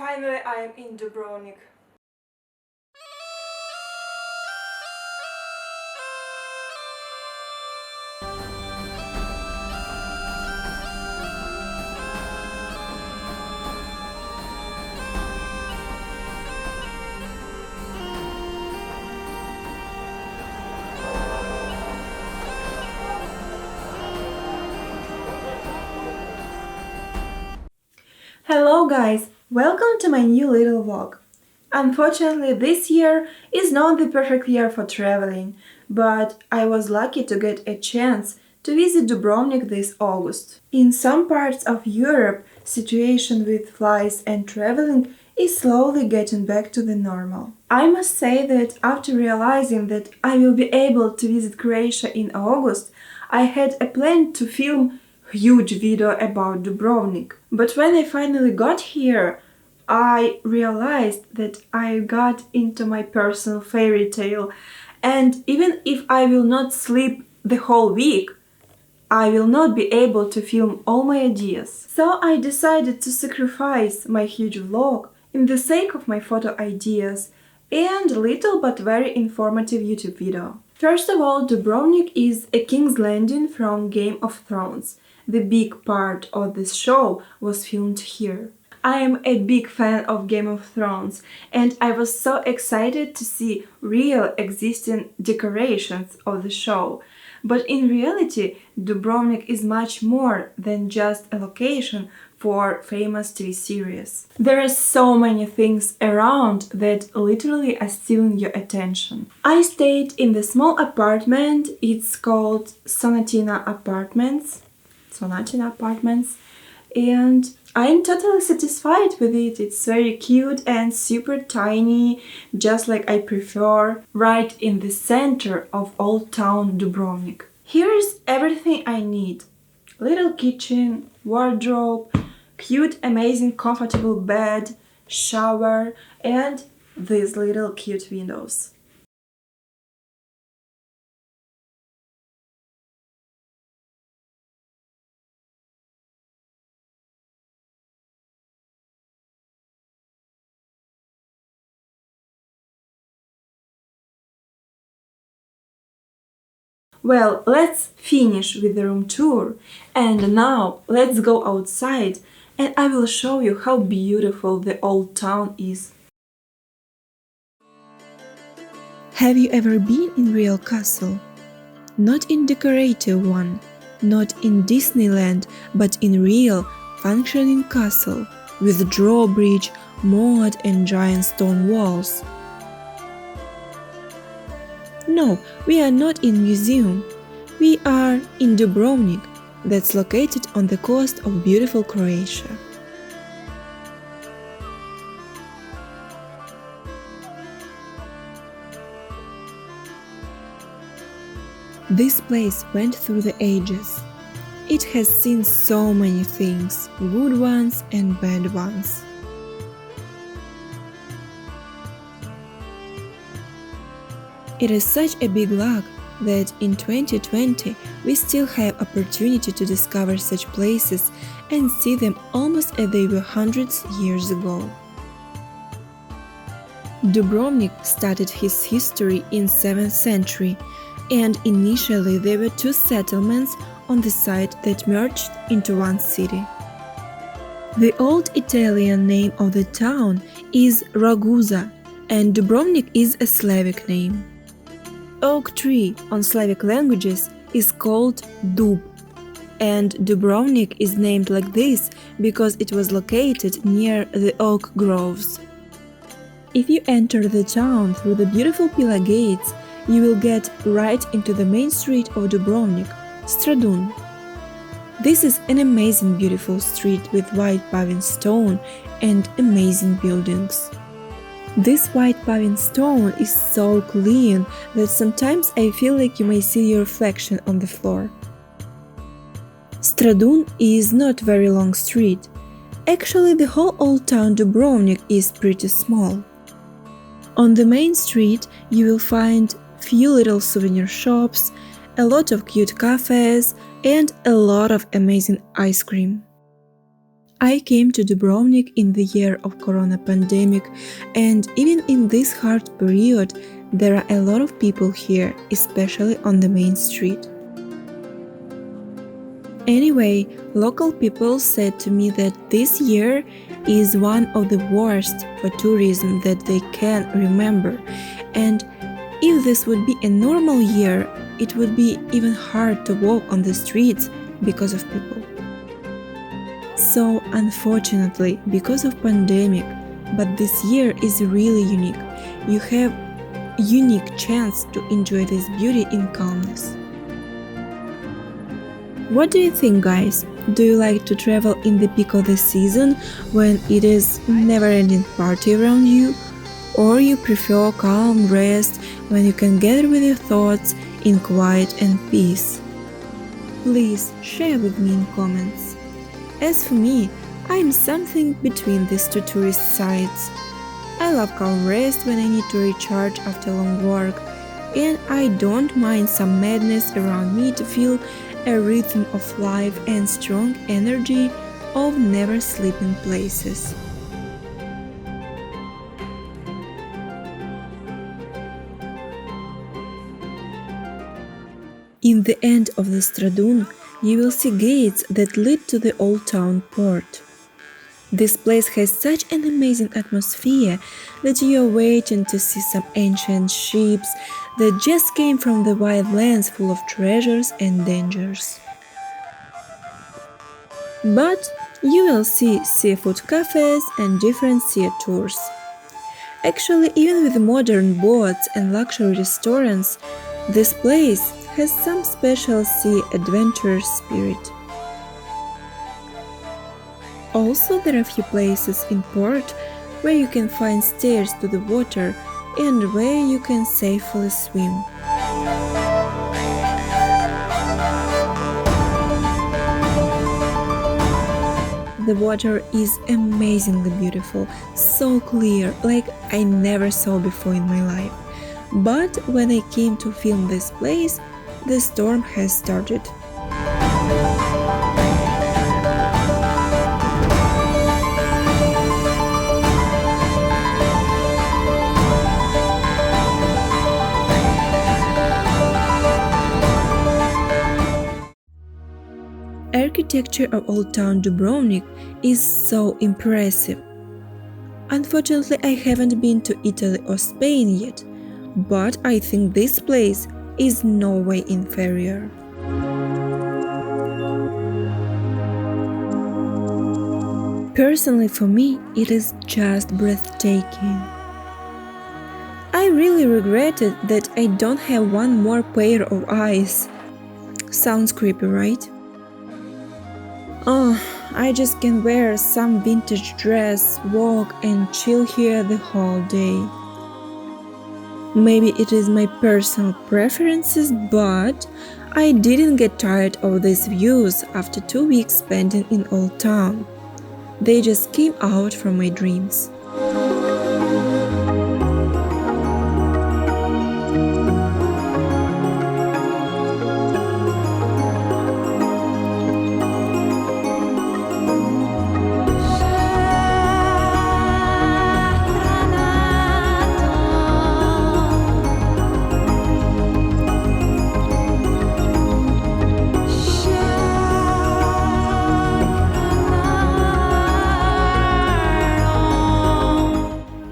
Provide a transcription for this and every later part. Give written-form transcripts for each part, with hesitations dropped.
Finally, I am in Dubrovnik. Hello guys, welcome to my new little vlog. Unfortunately, this year is not the perfect year for traveling, but I was lucky to get a chance to visit Dubrovnik this August. In some parts of Europe, situation with flights and traveling is slowly getting back to the normal. I must say that after realizing that I will be able to visit Croatia in August, I had a plan to film huge video about Dubrovnik. But when I finally got here, I realized that I got into my personal fairy tale, and even if I will not sleep the whole week, I will not be able to film all my ideas. So I decided to sacrifice my huge vlog in the sake of my photo ideas and little but very informative YouTube video. First of all, Dubrovnik is a King's Landing from Game of Thrones. The big part of this show was filmed here. I am a big fan of Game of Thrones, and I was so excited to see real existing decorations of the show. But in reality, Dubrovnik is much more than just a location for famous TV series. There are so many things around that literally are stealing your attention. I stayed in the small apartment, it's called Sonatina Apartments, and I'm totally satisfied with it. It's very cute and super tiny, just like I prefer, right in the center of old town Dubrovnik. Here is everything I need. Little kitchen, wardrobe, cute, amazing, comfortable bed, shower, and these little cute windows. Well, let's finish with the room tour, and now let's go outside and I will show you how beautiful the old town is. Have you ever been in real castle? Not in decorative one, not in Disneyland, but in real, functioning castle with drawbridge, moat and giant stone walls. No, we are not in museum. We are in Dubrovnik, that's located on the coast of beautiful Croatia. This place went through the ages. It has seen so many things, good ones and bad ones. It is such a big luck that in 2020 we still have opportunity to discover such places and see them almost as they were hundreds years ago. Dubrovnik started his history in 7th century, and initially there were two settlements on the site that merged into one city. The old Italian name of the town is Ragusa, and Dubrovnik is a Slavic name. Oak tree on Slavic languages is called dub, and Dubrovnik is named like this because it was located near the oak groves. If you enter the town through the beautiful pillar gates, you will get right into the main street of Dubrovnik, Stradun. This is an amazing beautiful street with white paving stone and amazing buildings. This white paving stone is so clean that sometimes I feel like you may see your reflection on the floor. Stradun is not very long street. Actually, the whole old town Dubrovnik is pretty small. On the main street you will find few little souvenir shops, a lot of cute cafes and a lot of amazing ice cream. I came to Dubrovnik in the year of corona pandemic, and even in this hard period, there are a lot of people here, especially on the main street. Anyway, local people said to me that this year is one of the worst for tourism that they can remember, and if this would be a normal year, it would be even hard to walk on the streets because of people. So unfortunately, because of pandemic, but this year is really unique. You have unique chance to enjoy this beauty in calmness. What do you think, guys? Do you like to travel in the peak of the season when it is never-ending party around you? Or you prefer calm rest when you can gather with your thoughts in quiet and peace? Please share with me in comments. As for me, I am something between these two tourist sites. I love calm rest when I need to recharge after long work, and I don't mind some madness around me to feel a rhythm of life and strong energy of never sleeping places. In the end of the Stradun, you will see gates that lead to the old town port. This place has such an amazing atmosphere that you are waiting to see some ancient ships that just came from the wide lands full of treasures and dangers. But you will see seafood cafes and different sea tours. Actually, even with modern boats and luxury restaurants, this place has some special sea adventure spirit. Also, there are a few places in port where you can find stairs to the water and where you can safely swim. The water is amazingly beautiful, so clear, like I never saw before in my life. But when I came to film this place, the storm has started. Architecture of Old Town Dubrovnik is so impressive. Unfortunately, I haven't been to Italy or Spain yet, but I think this place is no way inferior. Personally, for me, it is just breathtaking. I really regretted that I don't have one more pair of eyes. Sounds creepy, right? Oh, I just can wear some vintage dress, walk and chill here the whole day. Maybe it is my personal preferences, but I didn't get tired of these views after 2 weeks spending in Old Town. They just came out from my dreams.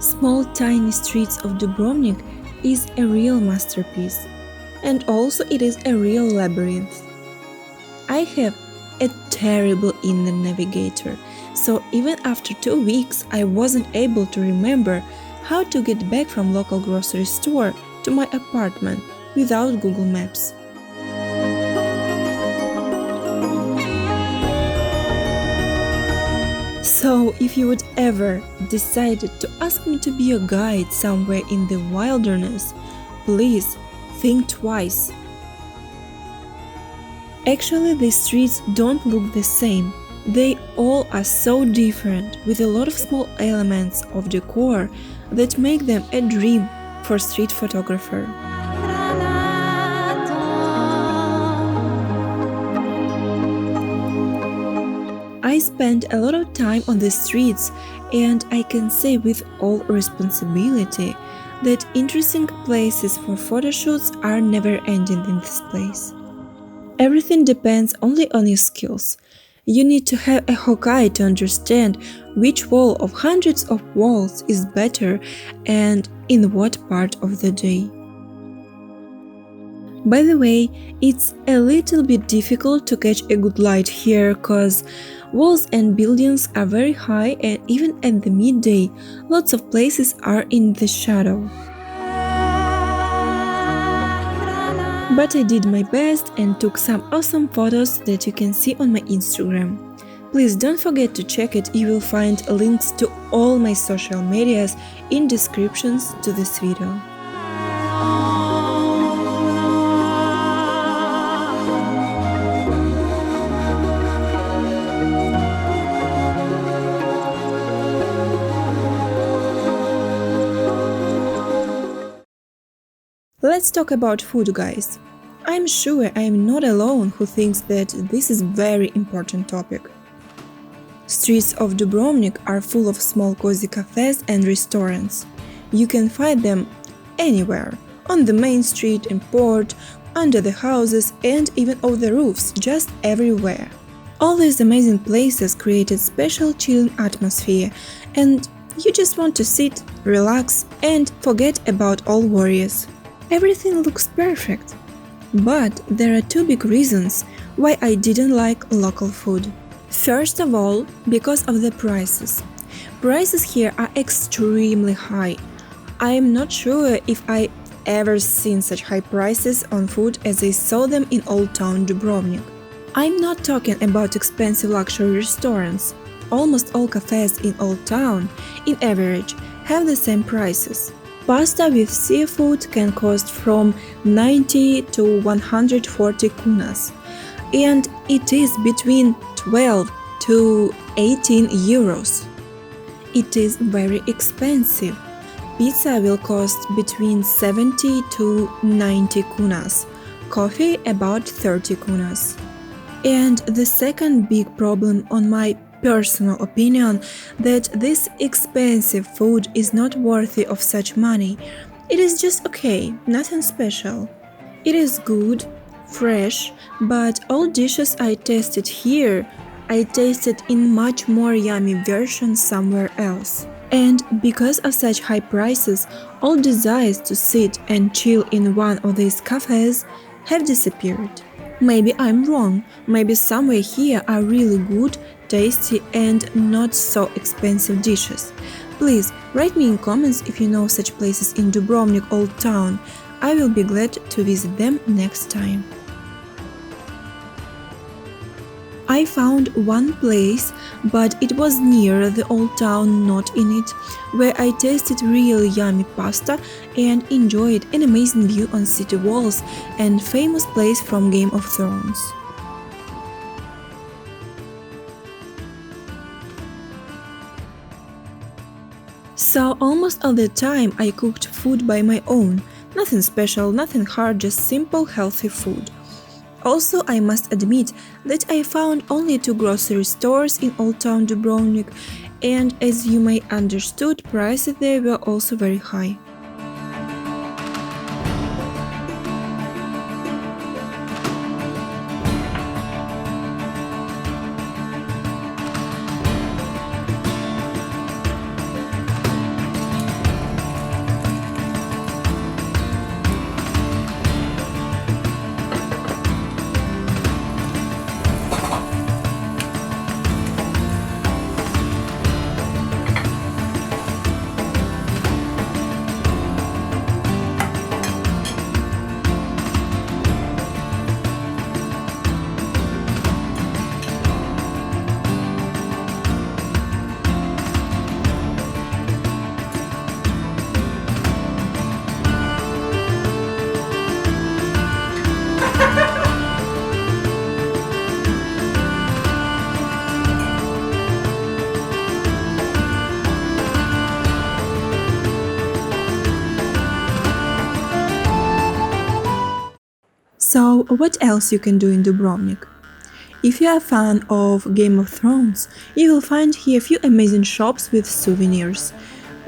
Small tiny streets of Dubrovnik is a real masterpiece, and also it is a real labyrinth. I have a terrible inner navigator, so even after 2 weeks I wasn't able to remember how to get back from local grocery store to my apartment without Google Maps. So, if you would ever decide to ask me to be your guide somewhere in the wilderness, please think twice. Actually, these streets don't look the same. They all are so different, with a lot of small elements of decor that make them a dream for street photographer. I spent a lot of time on the streets, and I can say with all responsibility that interesting places for photo shoots are never ending in this place. Everything depends only on your skills. You need to have a hawk eye to understand which wall of hundreds of walls is better and in what part of the day. By the way, it's a little bit difficult to catch a good light here cause walls and buildings are very high and even at the midday, lots of places are in the shadow. But I did my best and took some awesome photos that you can see on my Instagram. Please don't forget to check it, you will find links to all my social medias in descriptions to this video. Let's talk about food, guys. I'm sure I'm not alone who thinks that this is a very important topic. Streets of Dubrovnik are full of small cozy cafes and restaurants. You can find them anywhere, on the main street, in port, under the houses and even on the roofs, just everywhere. All these amazing places create a special chilling atmosphere and you just want to sit, relax and forget about all worries. Everything looks perfect. But there are two big reasons why I didn't like local food. First of all, because of the prices. Prices here are extremely high. I am not sure if I ever seen such high prices on food as I saw them in Old Town Dubrovnik. I'm not talking about expensive luxury restaurants. Almost all cafes in Old Town, in average, have the same prices. Pasta with seafood can cost from 90 to 140 kunas, and it is between 12 to 18 euros. It is very expensive. Pizza will cost between 70 to 90 kunas, coffee about 30 kunas. And the second big problem on my personal opinion that this expensive food is not worthy of such money. It is just okay, nothing special. It is good, fresh, but all dishes I tasted here, I tasted in much more yummy version somewhere else. And because of such high prices, all desires to sit and chill in one of these cafes have disappeared. Maybe I'm wrong, maybe somewhere here are really good, tasty and not so expensive dishes. Please write me in comments if you know such places in Dubrovnik Old Town. I will be glad to visit them next time. I found one place, but it was near the Old Town, not in it, where I tasted really yummy pasta and enjoyed an amazing view on city walls and famous place from Game of Thrones. So almost all the time I cooked food by my own, nothing special, nothing hard, just simple healthy food. Also, I must admit that I found only 2 grocery stores in Old Town Dubrovnik, and as you may understood, prices there were also very high. So what else you can do in Dubrovnik? If you are a fan of Game of Thrones, you will find here a few amazing shops with souvenirs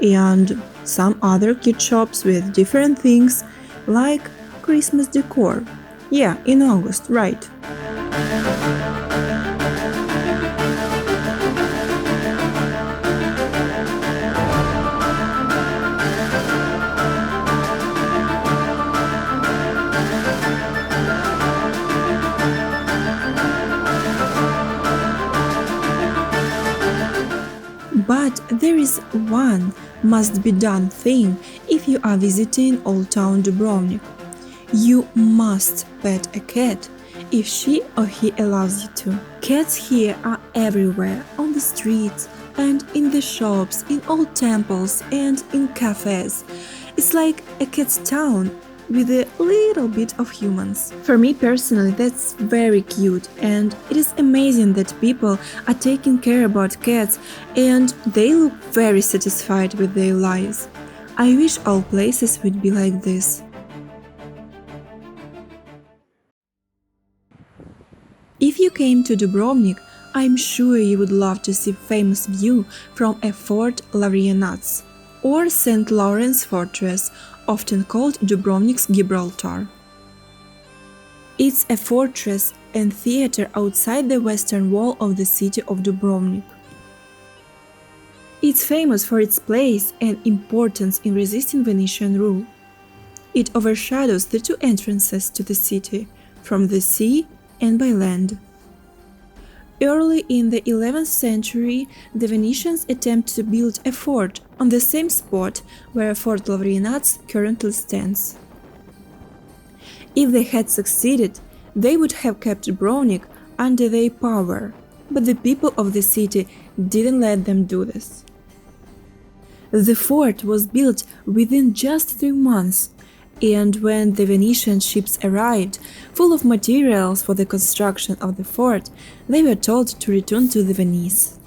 and some other cute shops with different things like Christmas decor. Yeah, in August, right. But there is one must be done thing if you are visiting Old Town Dubrovnik. You must pet a cat if she or he allows you to. Cats here are everywhere, on the streets and in the shops, in old temples and in cafes. It's like a cat's town with a little bit of humans. For me personally, that's very cute, and it is amazing that people are taking care about cats and they look very satisfied with their lives. I wish all places would be like this. If you came to Dubrovnik, I'm sure you would love to see famous view from a Fort Lovrijenac or St. Lawrence Fortress, often called Dubrovnik's Gibraltar. It's a fortress and theater outside the western wall of the city of Dubrovnik. It's famous for its place and importance in resisting Venetian rule. It overshadows the two entrances to the city, from the sea and by land. Early in the 11th century, the Venetians attempted to build a fort on the same spot where Fort Lovrijenac currently stands. If they had succeeded, they would have kept Dubrovnik under their power, but the people of the city didn't let them do this. The fort was built within just 3 months, and when the Venetian ships arrived, full of materials for the construction of the fort, they were told to return to the Venice.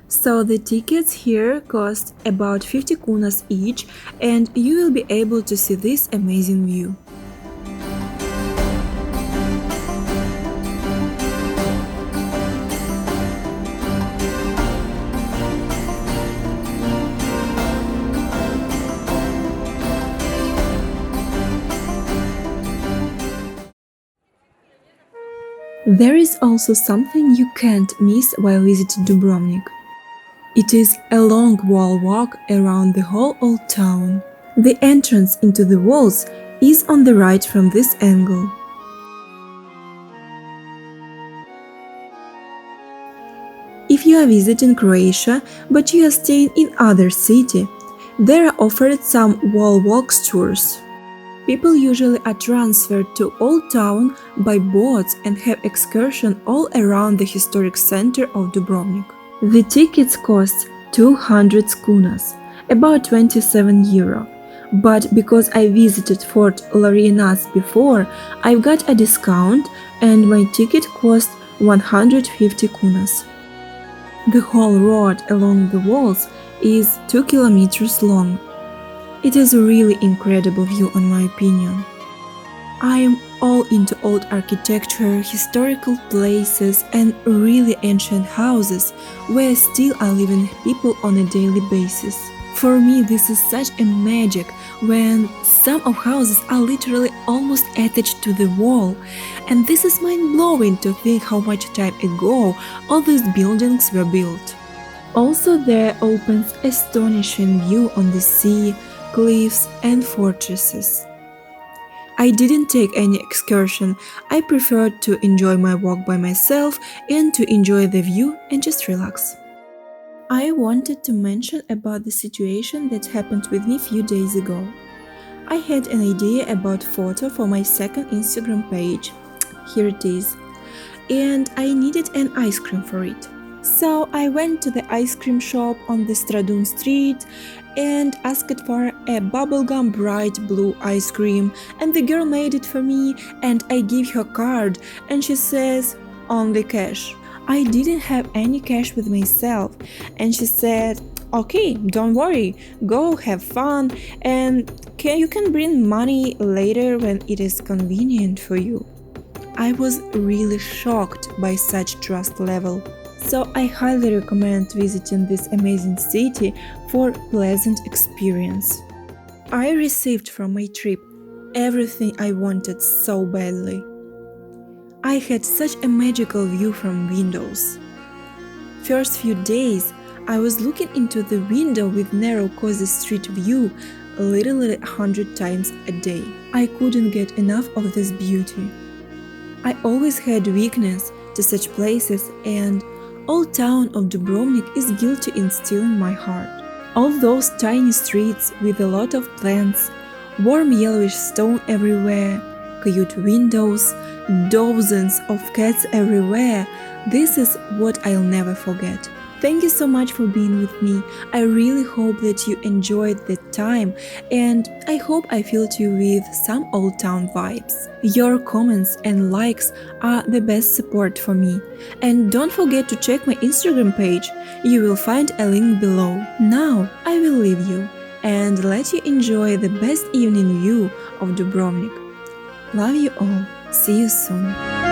So the tickets here cost about 50 kunas each, and you will be able to see this amazing view. There is also something you can't miss while visiting Dubrovnik. It is a long wall walk around the whole old town. The entrance into the walls is on the right from this angle. If you are visiting Croatia but you are staying in other city, there are offered some wall walks tours. People usually are transferred to Old Town by boats and have excursion all around the historic center of Dubrovnik. The tickets cost 200 kunas, about 27 euro. But because I visited Fort Lovrijenac before, I've got a discount and my ticket cost 150 kunas. The whole road along the walls is 2 kilometers long. It is a really incredible view in my opinion. I am all into old architecture, historical places and really ancient houses where still are living people on a daily basis. For me this is such a magic when some of houses are literally almost attached to the wall, and this is mind-blowing to think how much time ago all these buildings were built. Also there opens astonishing view on the sea, cliffs and fortresses. I didn't take any excursion, I preferred to enjoy my walk by myself and to enjoy the view and just relax. I wanted to mention about the situation that happened with me a few days ago. I had an idea about photo for my second Instagram page, here it is, and I needed an ice cream for it. So I went to the ice cream shop on the Stradun street and asked for a bubblegum bright blue ice cream, and the girl made it for me and I gave her card and she says only cash. I didn't have any cash with myself and she said, okay, don't worry, go have fun and you can bring money later when it is convenient for you. I was really shocked by such trust level. So I highly recommend visiting this amazing city for pleasant experience. I received from my trip everything I wanted so badly. I had such a magical view from windows. First few days, I was looking into the window with narrow cozy street view literally 100 times a day. I couldn't get enough of this beauty. I always had weakness to such places, and old town of Dubrovnik is guilty in stealing my heart. All those tiny streets with a lot of plants, warm yellowish stone everywhere, cute windows, dozens of cats everywhere. This is what I'll never forget. Thank you so much for being with me. I really hope that you enjoyed the time, and I hope I filled you with some old town vibes. Your comments and likes are the best support for me. And don't forget to check my Instagram page. You will find a link below. Now I will leave you and let you enjoy the best evening view of Dubrovnik. Love you all. See you soon.